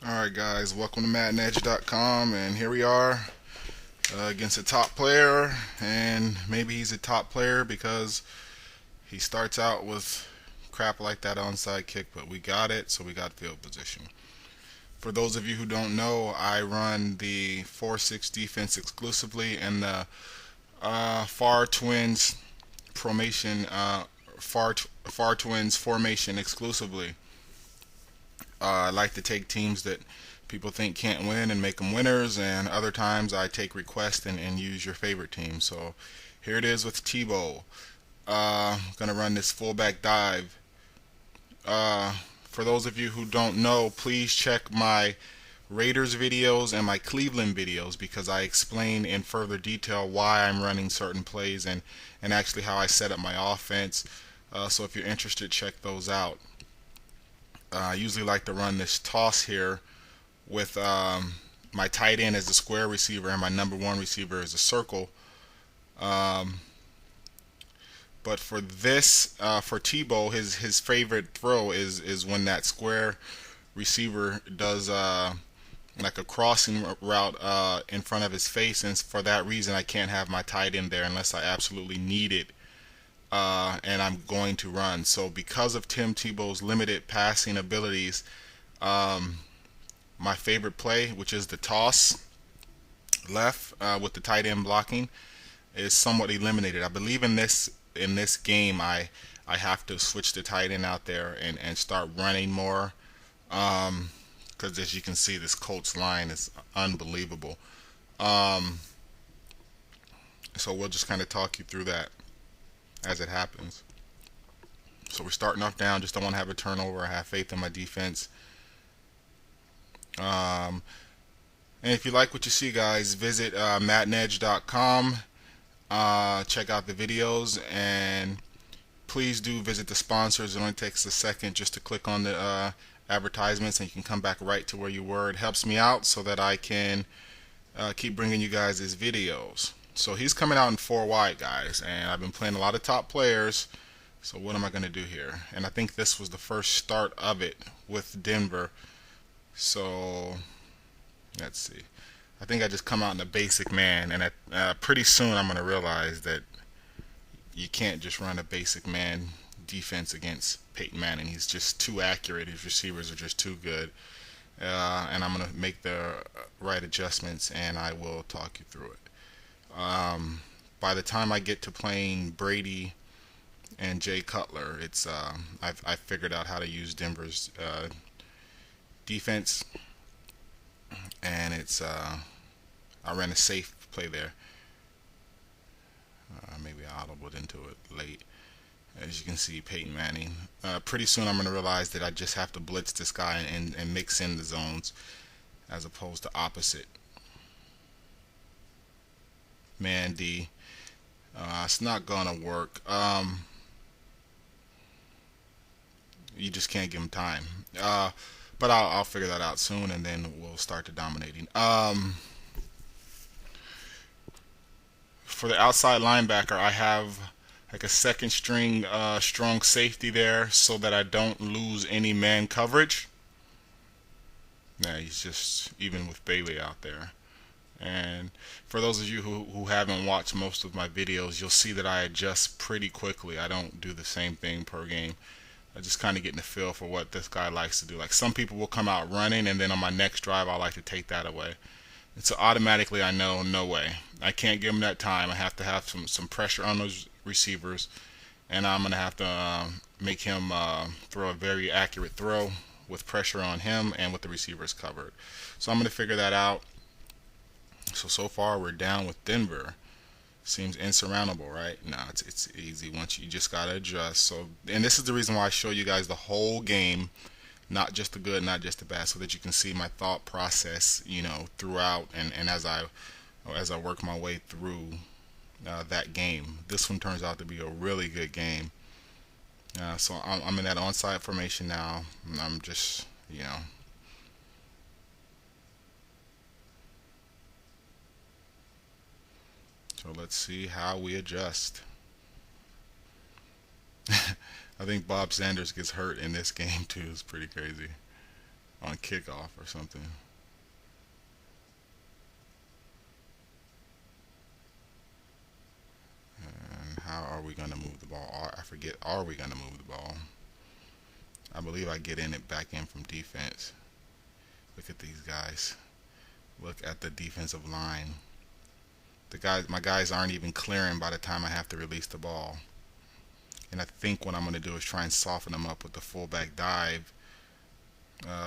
Alright guys, welcome to Maddenedge.com, and here we are against a top player, and maybe he's a top player because he starts out with crap like that onside kick, but we got it, so we got field position. For those of you who don't know, I run the 4-6 defense exclusively and the far twins formation, far twins formation exclusively. I like to take teams that people think can't win and make them winners, and other times I take requests and use your favorite team. So here it is with Tebow. Gonna run this fullback dive. For those of you who don't know, please check my Raiders videos and my Cleveland videos because I explain in further detail why I'm running certain plays and actually how I set up my offense. So if you're interested, check those out. I usually like to run this toss here with my tight end as a square receiver and my number one receiver as a circle. But for this, for Tebow, his favorite throw is when that square receiver does like a crossing route in front of his face, and for that reason I can't have my tight end there unless I absolutely need it. And I'm going to run. So because of Tim Tebow's limited passing abilities, my favorite play, which is the toss left with the tight end blocking, is somewhat eliminated. I believe in this game I have to switch the tight end out there and start running more, because as you can see, this Colts line is unbelievable. So we'll just kind of talk you through that as it happens. So we're starting off down, just don't want to have a turnover. I have faith in my defense. And if you like what you see, guys, visit Maddenedge.com. Check out the videos, and please do visit the sponsors. It only takes a second just to click on the advertisements, and you can come back right to where you were. It helps me out so that I can keep bringing you guys these videos. So he's coming out in 4 wide, guys, and I've been playing a lot of top players. So what am I going to do here? And I think this was the first start of it with Denver. So let's see. I think I just come out in a basic man, and pretty soon I'm going to realize that you can't just run a basic man defense against Peyton Manning. He's just too accurate. His receivers are just too good. And I'm going to make the right adjustments, and I will talk you through it. By the time I get to playing Brady and Jay Cutler, it's I've figured out how to use Denver's defense, and it's I ran a safe play there. Maybe I audibled into it late. As you can see, Peyton Manning. Pretty soon I'm going to realize that I just have to blitz this guy and mix in the zones as opposed to opposite. Man D. It's not gonna work. You just can't give him time. But I'll figure that out soon, and then we'll start to dominating. For the outside linebacker, I have like a second string strong safety there so that I don't lose any man coverage. Yeah, he's just even with Bailey out there. And for those of you who haven't watched most of my videos, you'll see that I adjust pretty quickly. I don't do the same thing per game. I just kind of get in the feel for what this guy likes to do. Like, some people will come out running, and then on my next drive I like to take that away. And so automatically I know, no way. I can't give him that time. I have to have some pressure on those receivers, and I'm going to have to make him throw a very accurate throw with pressure on him and with the receivers covered. So I'm going to figure that out. So far we're down with Denver. Seems insurmountable, right? No, it's easy once you just gotta adjust. So, and this is the reason why I show you guys the whole game, not just the good, not just the bad, so that you can see my thought process, throughout, and as I work my way through that game. This one turns out to be a really good game. So I'm in that onside formation now. I'm just, So let's see how we adjust. I think Bob Sanders gets hurt in this game too. It's pretty crazy. on kickoff or something. And how are we going to move the ball? I forget. Are we going to move the ball? I believe I get in it back in from defense. Look at these guys. Look at the defensive line. My guys aren't even clearing by the time I have to release the ball. And I think what I'm going to do is try and soften them up with the fullback dive,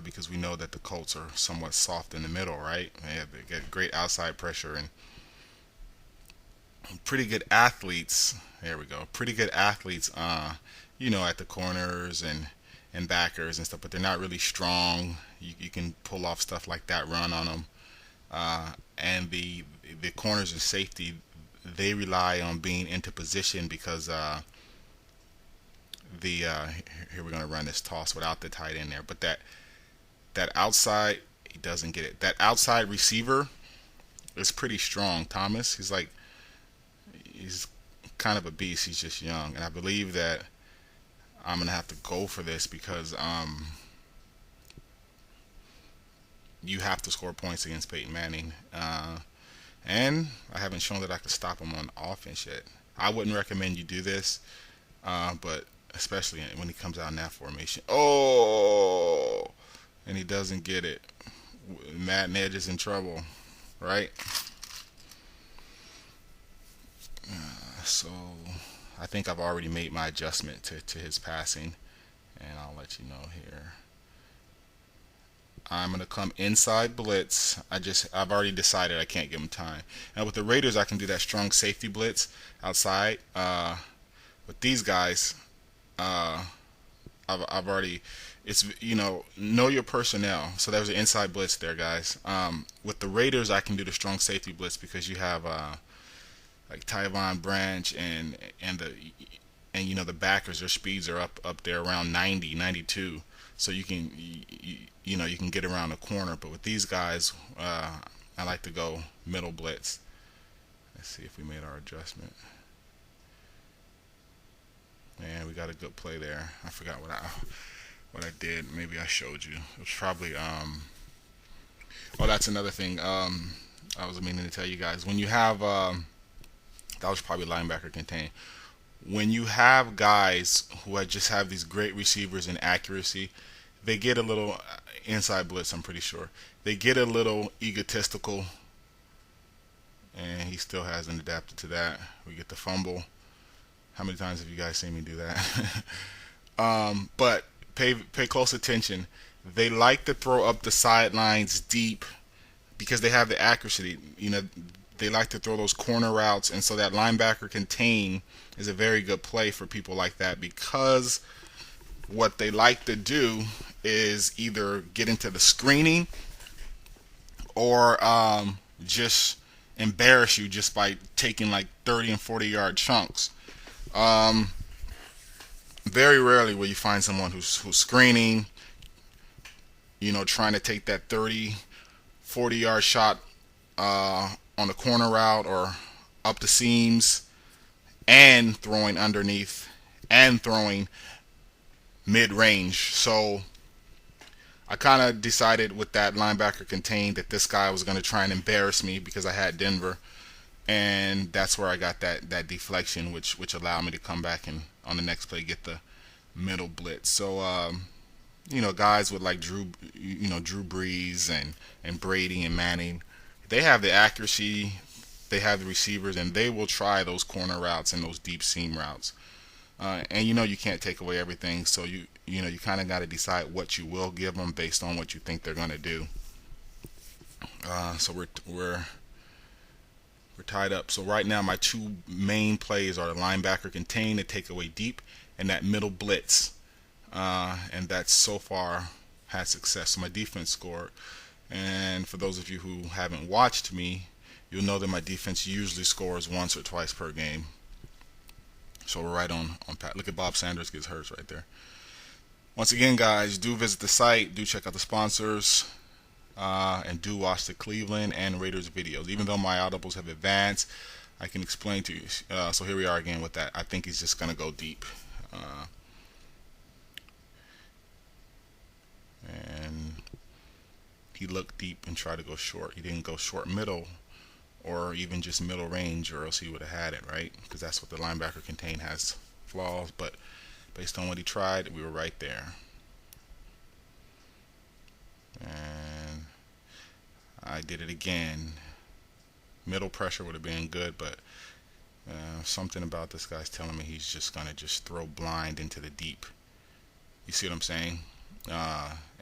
because we know that the Colts are somewhat soft in the middle, right? They get great outside pressure and pretty good athletes. There we go. Pretty good athletes, at the corners and backers and stuff, but they're not really strong. You can pull off stuff like that, run on them. And the corners and safety, they rely on being into position because here we're gonna run this toss without the tight end there, but that outside, he doesn't get it. That outside receiver is pretty strong. Thomas, he's kind of a beast. He's just young, and I believe that I'm gonna have to go for this because you have to score points against Peyton Manning, and I haven't shown that I can stop him on offense yet. I wouldn't recommend you do this, but especially when he comes out in that formation. Oh, and he doesn't get it. Maddenedge is in trouble, right? So I think I've already made my adjustment to his passing, and I'll let you know here. I'm gonna come inside blitz. I've already decided I can't give him time. And with the Raiders, I can do that strong safety blitz outside. With these guys, I've already, it's know your personnel. So there's an inside blitz there, guys. With the Raiders, I can do the strong safety blitz because you have like Tyvon Branch and the backers, their speeds are up there around 90, 92. So you can you can get around the corner. But with these guys, I like to go middle blitz. Let's see if we made our adjustment. Man, we got a good play there. I forgot what I did. Maybe I showed you. It was probably oh, that's another thing. I was meaning to tell you guys, when you have that was probably linebacker contain. When you have guys who just have these great receivers and accuracy, they get a little inside blitz. I'm pretty sure they get a little egotistical, and he still hasn't adapted to that. We get the fumble. How many times have you guys seen me do that? But pay close attention. They like to throw up the sidelines deep because they have the accuracy. They like to throw those corner routes, and so that linebacker contain is a very good play for people like that, because what they like to do is either get into the screening or just embarrass you just by taking like 30 and 40-yard chunks. Very rarely will you find someone who's screening, trying to take that 30, 40-yard shot on the corner route or up the seams and throwing underneath and throwing mid-range. So I kind of decided with that linebacker contained that this guy was going to try and embarrass me because I had Denver, and that's where I got that deflection, which allowed me to come back and on the next play get the middle blitz. So guys with like Drew Brees and Brady and Manning, they have the accuracy, they have the receivers, and they will try those corner routes and those deep seam routes. And you can't take away everything, so you kind of got to decide what you will give them based on what you think they're going to do. So we're tied up. So right now my two main plays are the linebacker contain, the takeaway deep, and that middle blitz. And that's so far had success. So my defense scored. And for those of you who haven't watched me, you'll know that my defense usually scores once or twice per game. So we're right on pat. Look at Bob Sanders gets hurt right there. Once again, guys, do visit the site, do check out the sponsors, and do watch the Cleveland and Raiders videos. Even though my audibles have advanced, I can explain to you. So here we are again with that. I think he's just going to go deep. And he looked deep and tried to go short. He didn't go short middle or even just middle range, or else he would have had it, right? Because that's what the linebacker contain, has flaws. But based on what he tried, we were right there. And I did it again. Middle pressure would have been good, but something about this guy's telling me he's just gonna just throw blind into the deep. You see what I'm saying?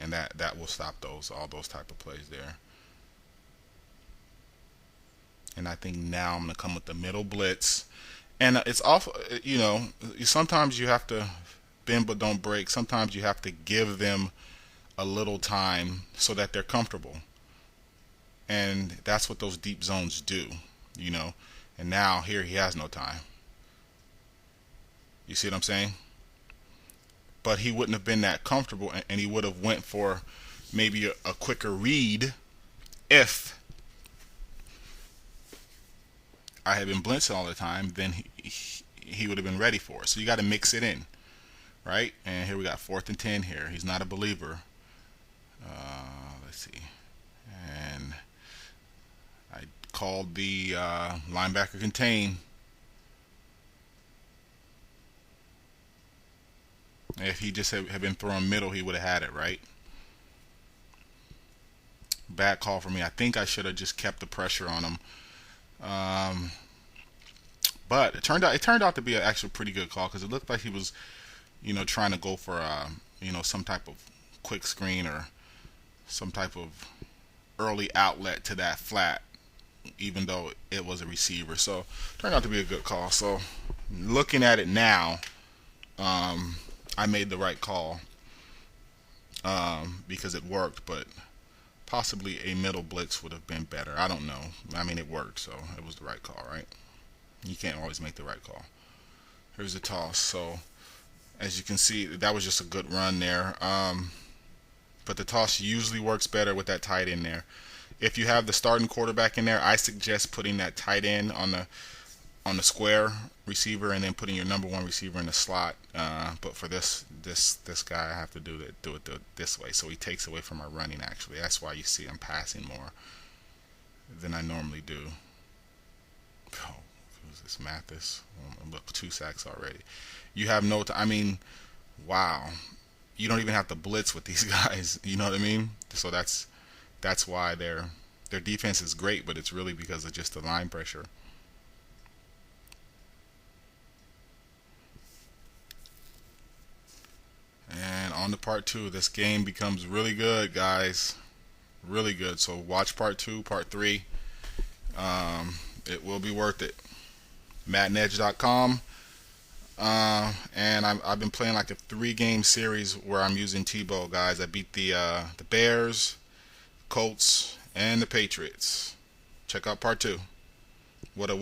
And that will stop all those type of plays there. And I think now I'm gonna come with the middle blitz, and it's awful. Sometimes you have to bend but don't break. Sometimes you have to give them a little time so that they're comfortable, and that's what those deep zones do. And now here he has no time. You see what I'm saying? But he wouldn't have been that comfortable, and he would have went for maybe a quicker read if I had been blitzing all the time. Then he would have been ready for it. So you got to mix it in, right? And here we got 4th and 10 here. He's not a believer. Let's see. And I called the linebacker contain. If he just had been throwing middle, he would have had it, right? Bad call for me. I think I should have just kept the pressure on him. But it turned out to be an actual pretty good call, because it looked like he was, trying to go for some type of quick screen or some type of early outlet to that flat, even though it was a receiver. So turned out to be a good call. So looking at it now, I made the right call because it worked, but possibly a middle blitz would have been better. I don't know. I mean, it worked, so it was the right call, right? You can't always make the right call. Here's the toss. So as you can see, that was just a good run there. But the toss usually works better with that tight end there. If you have the starting quarterback in there, I suggest putting that tight end on the square receiver, and then putting your number one receiver in the slot. But for this guy, I have to do it this way, so he takes away from my running. Actually, that's why you see I'm passing more than I normally do. Oh, who's this? Mathis. Look, 2 sacks already. You have no. I mean, wow. You don't even have to blitz with these guys. You know what I mean? So that's why their defense is great, but it's really because of just the line pressure. And on to part 2. This game becomes really good, guys. Really good. So watch part 2, part 3. It will be worth it. Maddenedge.com. And I've been playing like a 3-game series where I'm using Tebow, guys. I beat the Bears, Colts, and the Patriots. Check out part 2. What a